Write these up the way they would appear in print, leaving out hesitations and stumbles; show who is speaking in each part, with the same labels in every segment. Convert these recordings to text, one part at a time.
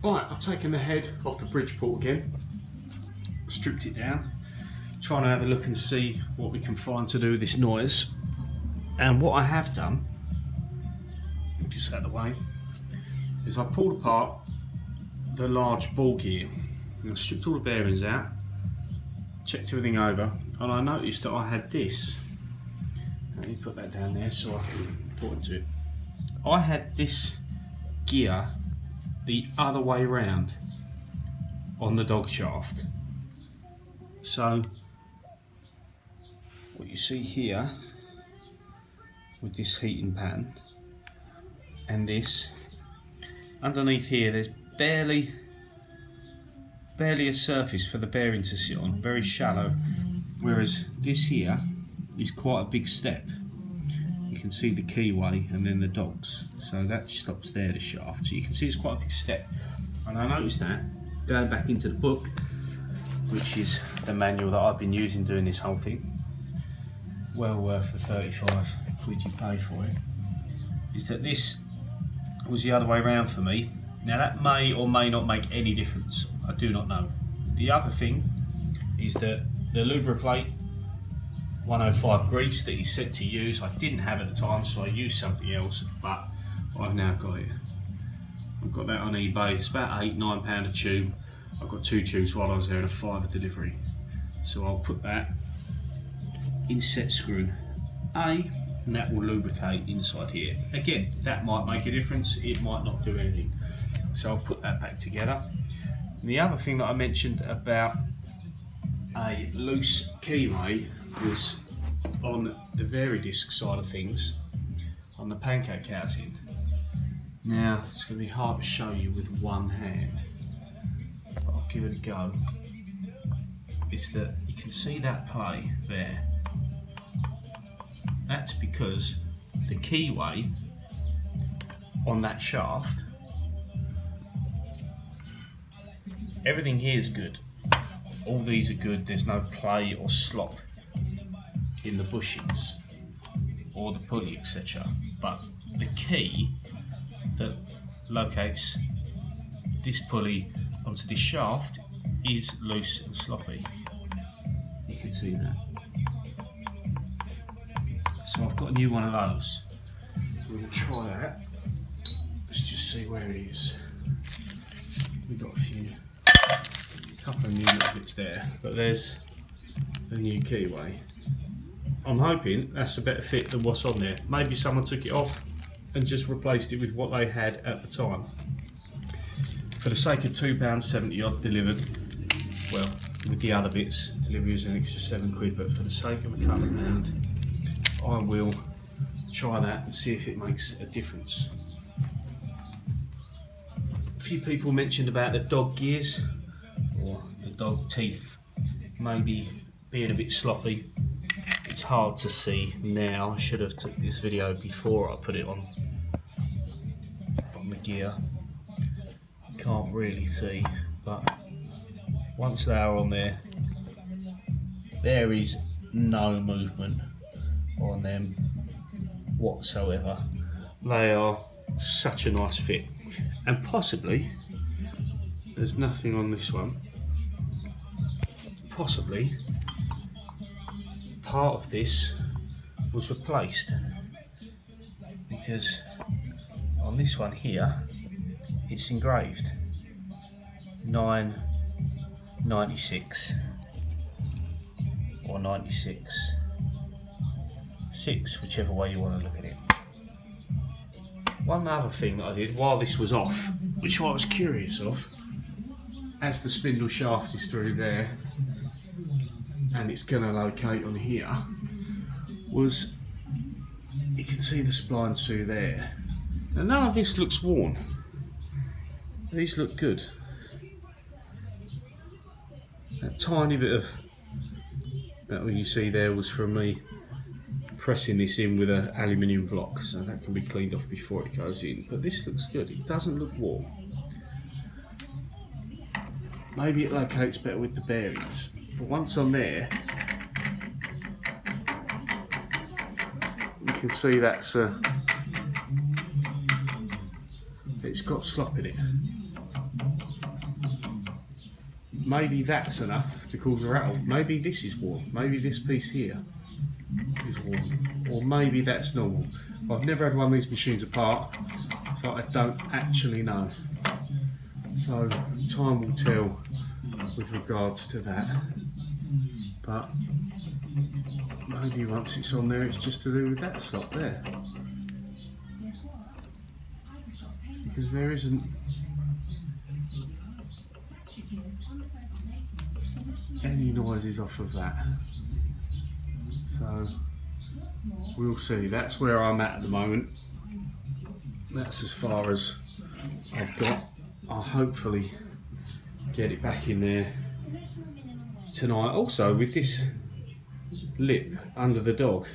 Speaker 1: Right, I've taken the head off the Bridgeport again, stripped it down, trying to have a look and see what we can find to do with this noise. And what I have done, just out of the way, is I pulled apart the large ball gear and I stripped all the bearings out, checked everything over, and I noticed that I had this. Let me put that down there so I can point to it. I had this gear the other way round on the dog shaft. So what you see here with this heating pan and this, underneath here there's barely a surface for the bearing to sit on, very shallow, whereas this here is quite a big step. You can see the keyway and then the dogs, so that stops there, the shaft, so you can see it's quite a big step. And I noticed that going back into the book, which is the manual that I've been using doing this whole thing, well worth the 35 quid you pay for it, is that this was the other way around for me. Now that may or may not make any difference, I do not know. The other thing is that the lubriplate 105 grease that he said to use, I didn't have at the time, so I used something else, but I've now got it. I've got that on eBay. It's about £8–9 a tube. I got 2 tubes while I was there and a £5 delivery. So I'll put that in set screw A, and that will lubricate inside here. Again, that might make a difference, it might not do anything. So I'll put that back together. And the other thing that I mentioned about a loose keyway was on the varidisc side of things, on the pancake housing. Now it's going to be hard to show you with one hand, but I'll give it a go. Is that you can see that play there. That's because the keyway on that shaft, everything here is good. All these are good, there's no play or slop in the bushings or the pulley, etc. But the key that locates this pulley onto this shaft is loose and sloppy. You can see that. So I've got a new one of those. We're going to try that. Let's just see where it is. We've got a couple of new little bits there, but there's the new keyway. I'm hoping that's a better fit than what's on there. Maybe someone took it off and just replaced it with what they had at the time. For the sake of £2.70 odd delivered, well, with the other bits, delivery was an extra £7, but for the sake of a couple of £1, I will try that and see if it makes a difference. A few people mentioned about the dog gears, or the dog teeth maybe being a bit sloppy. It's hard to see now. I should have took this video before I put it on the gear. Can't really see, but once they are on there, there is no movement on them whatsoever. They are such a nice fit, and possibly there's nothing on this one. Possibly part of this was replaced, because on this one here it's engraved 996 or 96 6, whichever way you want to look at it. One other thing that I did while this was off, which I was curious of, as the spindle shaft is through there and it's going to locate on here, was you can see the splines through there. Now none of this looks worn. These look good. That tiny bit of that one you see there was from me pressing this in with an aluminium block, so that can be cleaned off before it goes in. But this looks good, it doesn't look worn. Maybe it locates better with the bearings, but once on there you can see that's it's got slop in it. maybe that's enough to cause a rattle. Maybe this is warm. Maybe this piece here is warm, or maybe that's normal. I've never had one of these machines apart, so I don't actually know. So time will tell with regards to that. But maybe once it's on there, it's just to do with that slot there, because there isn't any noises off of that. So we'll see. That's where I'm at the moment. That's as far as I've got. I'll hopefully get it back in there tonight. Also, with this lip under the dog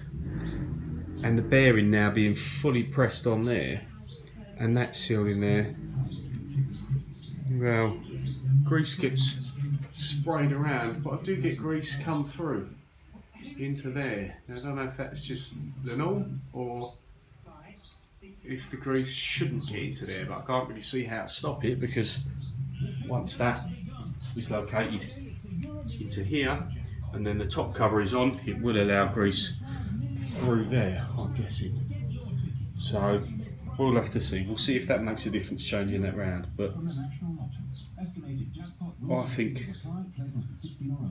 Speaker 1: and the bearing now being fully pressed on there and that sealed in there, well, grease gets sprayed around, but I do get grease come through into there. Now, I don't know if that's just the norm or if the grease shouldn't get into there, but I can't really see how to stop it, because once that is located into here and then the top cover is on, it will allow grease through there, I'm guessing. So we'll have to see. We'll see if that makes a difference changing that round, but I think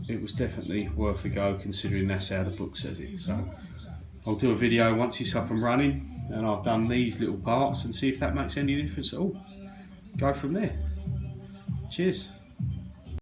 Speaker 1: it was definitely worth a go, considering that's how the book says it. So I'll do a video once it's up and running and I've done these little parts and see if that makes any difference at all. Go from there. Cheers.